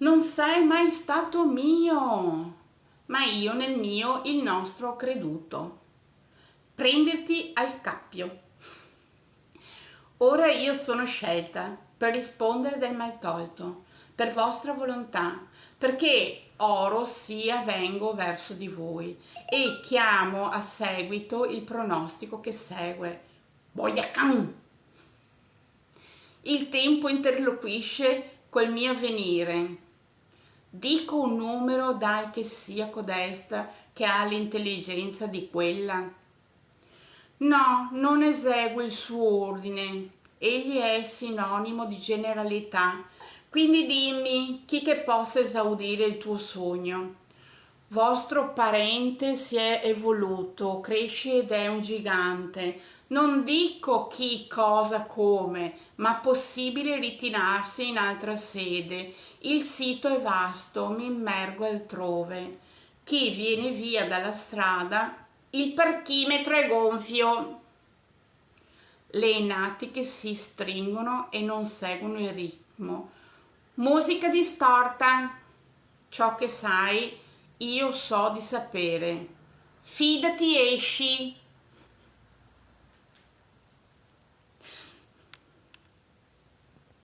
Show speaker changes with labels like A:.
A: Non sei mai stato mio, ma io nel mio il nostro ho creduto. Prenderti al cappio. Ora io sono scelta per rispondere del mal tolto, per vostra volontà, perché oro sia vengo verso di voi e chiamo a seguito il pronostico che segue. Boiacan! Il tempo interloquisce col mio venire. Dico un numero, dai che sia codesta che ha l'intelligenza di quella. No, non esegue il suo ordine. Egli è sinonimo di generalità. Quindi dimmi chi che possa esaudire il tuo sogno. Vostro parente si è evoluto, cresce ed è un gigante. Non dico chi, cosa, come, ma possibile ritirarsi in altra sede. Il sito è vasto, mi immergo altrove. Chi viene via dalla strada, il parchimetro è gonfio. Le natiche si stringono e non seguono il ritmo. Musica distorta. Ciò che sai, io so di sapere. Fidati, esci.